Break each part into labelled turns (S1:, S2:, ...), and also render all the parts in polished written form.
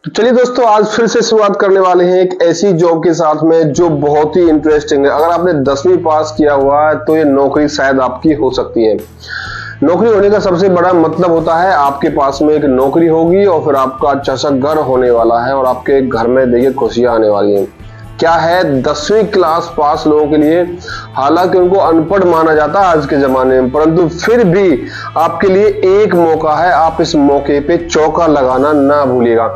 S1: तो चलिए दोस्तों, आज फिर से शुरुआत करने वाले हैं एक ऐसी जॉब के साथ में जो बहुत ही इंटरेस्टिंग है। अगर आपने 10वीं पास किया हुआ है तो ये नौकरी शायद आपकी हो सकती है। नौकरी होने का सबसे बड़ा मतलब होता है आपके पास में एक नौकरी होगी और फिर आपका अच्छा सा घर होने वाला है और आपके घर में देखिए खुशियां आने वाली हैं। क्या है 10वीं क्लास पास लोगों के लिए, हालांकि उनको अनपढ़ माना जाता है आज के जमाने में, परंतु फिर भी आपके लिए एक मौका है। आप इस मौके पे चौका लगाना ना भूलिएगा।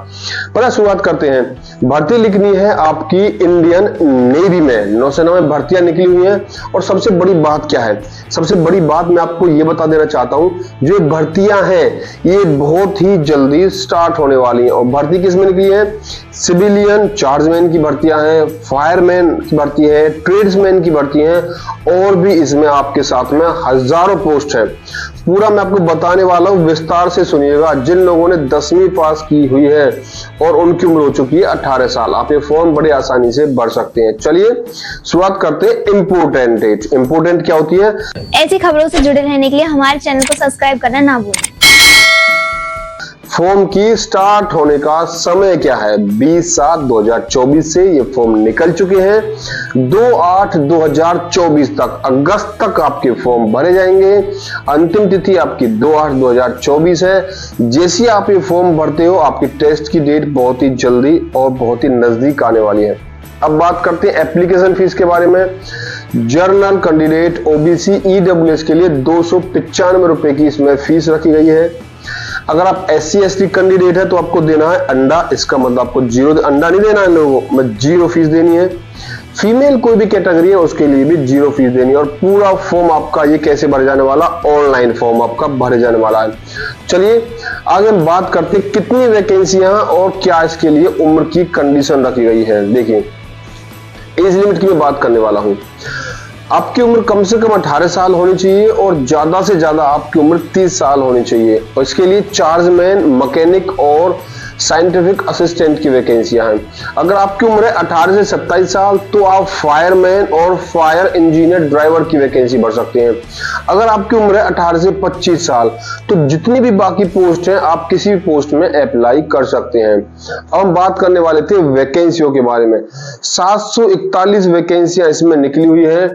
S1: पहले शुरुआत करते हैं। भर्ती लिखनी है आपकी इंडियन नेवी में, नौसेना में भर्तियां निकली हुई हैं। और सबसे बड़ी बात क्या है, सबसे बड़ी बात मैं आपको ये बता देना चाहता हूं, जो भर्तियां हैं ये बहुत ही जल्दी स्टार्ट होने वाली हैं। और भर्ती किस में निकली है? सिविलियन चार्जमैन की भर्तियां हैं, फायरमैन की भर्ती है, ट्रेड्समैन की भर्ती है, और भी इसमें आपके साथ में हजारों पोस्ट है। पूरा मैं आपको बताने वाला हूं, विस्तार से सुनिएगा। जिन लोगों ने 10वीं पास की हुई है और उनकी उम्र हो चुकी है 18 साल, आप ये फॉर्म बड़े आसानी से भर सकते हैं। चलिए शुरुआत करते हैं। इंपोर्टेंट डेट, इंपोर्टेंट क्या होती है?
S2: ऐसी खबरों से जुड़े रहने के लिए हमारे चैनल को सब्सक्राइब करना ना भूलें।
S1: फॉर्म की स्टार्ट होने का समय क्या है? 20/7/2024 से ये फॉर्म निकल चुके हैं। 2/8/2024 तक, अगस्त तक आपके फॉर्म भरे जाएंगे। अंतिम तिथि आपकी 2/8/2024 है। जैसे आप ये फॉर्म भरते हो, आपकी टेस्ट की डेट बहुत ही जल्दी और बहुत ही नजदीक आने वाली है। अब बात करते हैं एप्लीकेशन फीस के बारे में। जर्नल कैंडिडेट ओबीसी ईडब्ल्यूएस के लिए 295 रुपए की इसमें फीस रखी गई है। अगर आप SC ST कैंडिडेट है तो आपको देना है अंडा, इसका मतलब आपको जीरो अंडा नहीं देना है लोगों में, जीरो फीस देनी है। फीमेल कोई भी कैटेगरी है उसके लिए भी जीरो फीस देनी है। और पूरा फॉर्म आपका ये कैसे भरे जाने वाला? ऑनलाइन फॉर्म आपका भरे जाने वाला है। चलिए आगे हम बात करते हैं कितनी वैकेंसियां और क्या इसके लिए उम्र की कंडीशन रखी गई है। देखिए एज लिमिट की मैं बात करने वाला हूं। आपकी उम्र कम से कम 18 साल होनी चाहिए और ज्यादा से ज्यादा आपकी उम्र 30 साल होनी चाहिए। और इसके लिए चार्जमैन, मैकेनिक और साइंटिफिक असिस्टेंट की वैकेंसियां हैं। अगर आपकी उम्र है 18 से 27 साल तो आप फायरमैन और फायर इंजीनियर ड्राइवर की वैकेंसी भर सकते हैं। अगर आपकी उम्र है 18 से 25 साल तो जितनी भी बाकी पोस्ट हैं आप किसी भी पोस्ट में अप्लाई कर सकते हैं। अब हम बात करने वाले थे वैकेंसियों के बारे में। 741 वैकेंसियां इसमें निकली हुई है।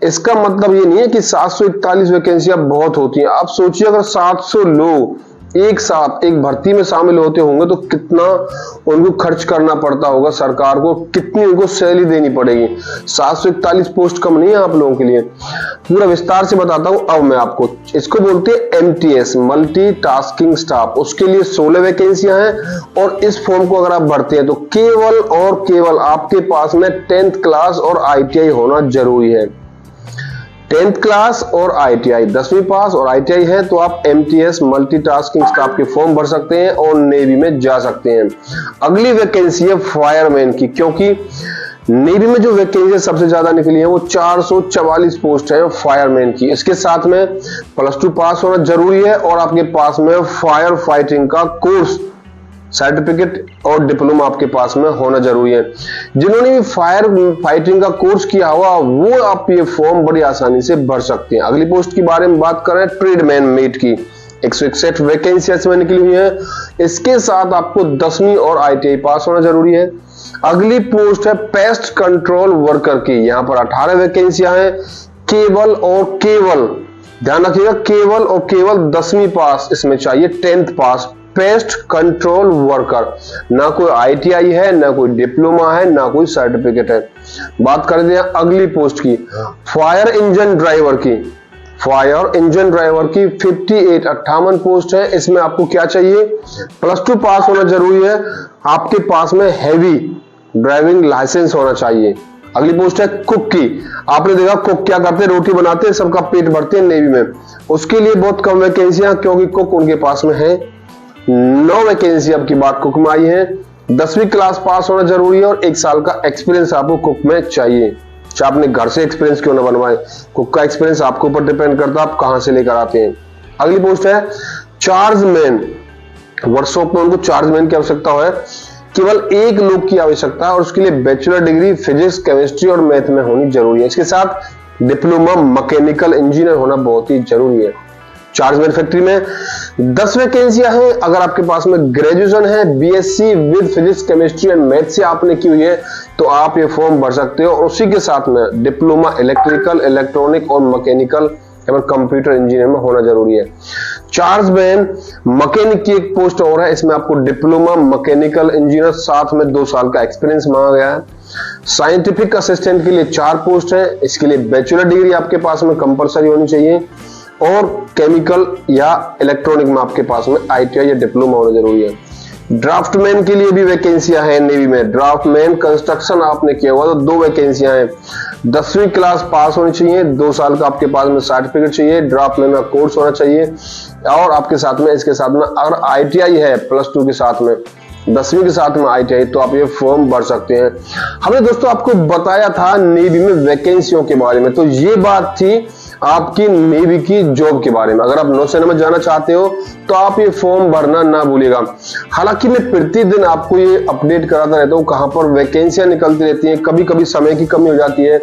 S1: इसका मतलब ये नहीं है कि 741 वैकेंसियां बहुत होती हैं। आप सोचिए अगर 700 लोग एक साथ एक भर्ती में शामिल होते होंगे तो कितना उनको खर्च करना पड़ता होगा सरकार को, कितनी उनको सैलरी देनी पड़ेगी। 741 पोस्ट कम नहीं है आप लोगों के लिए। पूरा विस्तार से बताता हूं अब मैं आपको। इसको बोलते हैं MTS, मल्टी टास्किंग स्टाफ। उसके लिए 16 वैकेंसियां हैं। और इस फॉर्म को अगर आप भरते हैं तो केवल और केवल आपके पास में 10th क्लास और ITI होना जरूरी है। 10th क्लास और ITI, 10वीं पास और ITI है तो आप MTS मल्टीटास्किंग स्टाफ के फॉर्म भर सकते हैं और नेवी में जा सकते हैं। अगली वैकेंसी है फायरमैन की, क्योंकि नेवी में जो वैकेंसी सबसे ज्यादा निकली है वो 444 पोस्ट है फायरमैन की। इसके साथ में +2 पास होना जरूरी है और आपके पास में फायर फाइटिंग का कोर्स सर्टिफिकेट और डिप्लोमा आपके पास में होना जरूरी है। जिन्होंने भी फायर फाइटिंग का कोर्स किया हुआ वो आप ये फॉर्म बड़ी आसानी से भर सकते हैं। अगली पोस्ट के बारे में बात करें ट्रेडमैन मेट की, 161 वैकेंसियां इसमें निकली हुई है। इसके साथ आपको 10वीं और ITI पास होना जरूरी है। अगली पोस्ट है पेस्ट कंट्रोल वर्कर की, यहाँ पर 18 वैकेंसियां हैं। केवल और केवल, ध्यान रखिएगा, केवल और केवल 10वीं पास इसमें चाहिए, 10th पास। पेस्ट कंट्रोल वर्कर, ना कोई ITI है, ना कोई डिप्लोमा है, ना कोई सर्टिफिकेट है। बात करते हैं अगली पोस्ट की, फायर इंजन ड्राइवर की। फायर इंजन ड्राइवर की 58 पोस्ट है। इसमें आपको क्या चाहिए? +2 पास होना जरूरी है। आपके पास में हैवी ड्राइविंग लाइसेंस होना चाहिए। अगली पोस्ट है कुक की। आपने देखा कुक क्या करते हैं? रोटी बनाते हैं, सबका पेट भरते हैं नेवी में। उसके लिए बहुत कम वैकेंसियां, क्योंकि कुक उनके पास में है। 9 वैकेंसी आपकी बात कुक में आई है। 10वीं क्लास पास होना जरूरी है और 1 साल का एक्सपीरियंस आपको कुक में चाहिए। चाहे आपने घर से एक्सपीरियंस क्यों ना बनवाए, कुक का एक्सपीरियंस आपके ऊपर डिपेंड करता है आप कहां से लेकर आते हैं। अगली पोस्ट है चार्जमैन। वर्कशॉप में उनको चार्जमैन की आवश्यकता है। केवल 1 लोग की आवश्यकता है और उसके लिए बैचलर डिग्री फिजिक्स, केमिस्ट्री और मैथ में होनी जरूरी है। इसके साथ डिप्लोमा मैकेनिकल इंजीनियर होना बहुत ही जरूरी है। चार्ज मैन्युफैक्चरिंग में 10 वैकेंसियां हैं। अगर आपके पास में ग्रेजुएशन है, BSc with physics chemistry and math से आपने की हुई है तो आप ये फॉर्म भर सकते हो। और उसी के साथ में डिप्लोमा इलेक्ट्रिकल, इलेक्ट्रॉनिक और मैकेनिकल एवं कंप्यूटर इंजीनियर में होना जरूरी है। चार्ज मैन मैकेनिक की एक पोस्ट और है, इसमें आपको डिप्लोमा मैकेनिकल इंजीनियर साथ में 2 साल का एक्सपीरियंस मांगा गया है। साइंटिफिक असिस्टेंट के लिए 4 पोस्ट है, इसके लिए बैचलर डिग्री आपके पास में कंपलसरी होनी चाहिए और केमिकल या इलेक्ट्रॉनिक में आपके पास में आईटीआई या डिप्लोमा होना जरूरी है। ड्राफ्टमैन के लिए भी वैकेंसियां हैं नेवी में। ड्राफ्टमैन कंस्ट्रक्शन आपने किया हुआ तो 2 वैकेंसियां हैं। 10वीं क्लास पास होनी चाहिए, 2 साल का आपके पास में सर्टिफिकेट चाहिए, ड्राफ्टमैन का कोर्स होना चाहिए और आपके साथ में इसके साथ में अगर आईटीआई है +2 के साथ में, 10वीं के साथ में आईटीआई, तो आप ये फॉर्म भर सकते हैं। हमने दोस्तों आपको बताया था नेवी में वैकेंसियों के बारे में, तो ये बात थी आपकी नेवी की जॉब के बारे में। अगर आप नौसेना में जाना चाहते हो तो आप ये फॉर्म भरना ना भूलिएगा। हालांकि मैं प्रतिदिन आपको ये अपडेट कराता रहता हूँ कहां पर वैकेंसियां निकलती रहती हैं, कभी कभी समय की कमी हो जाती है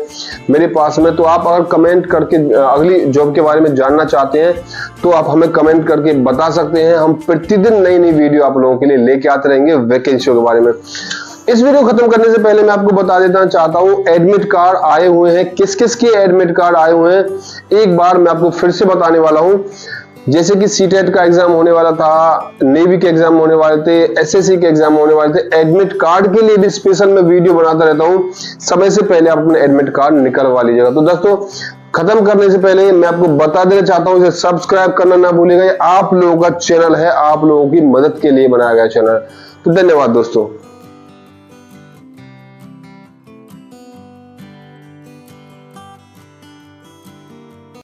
S1: मेरे पास में, तो आप अगर कमेंट करके अगली जॉब के बारे में जानना चाहते हैं तो आप हमें कमेंट करके बता सकते हैं। हम प्रतिदिन नई नई वीडियो आप लोगों के लिए लेके आते रहेंगे वैकेंसियों के बारे में। इस वीडियो खत्म करने से पहले मैं आपको बता देना चाहता हूं एडमिट कार्ड आए हुए हैं, किस किस के एडमिट कार्ड आए हुए हैं एक बार मैं आपको फिर से बताने वाला हूं। जैसे कि सीटेट का एग्जाम होने वाला था, नेवी के एग्जाम होने वाले थे, एसएससी के एग्जाम होने वाले थे, एडमिट कार्ड के लिए भी स्पेशल मैं वीडियो बनाता रहता हूं। समय से पहले आप अपने एडमिट कार्ड निकलवा लीजिएगा। तो दोस्तों खत्म करने से पहले मैं आपको बता देना चाहता हूं, इसे सब्सक्राइब करना ना भूलिएगा। आप लोगों का चैनल है, आप लोगों की मदद के लिए बनाया गया चैनल। तो धन्यवाद दोस्तों।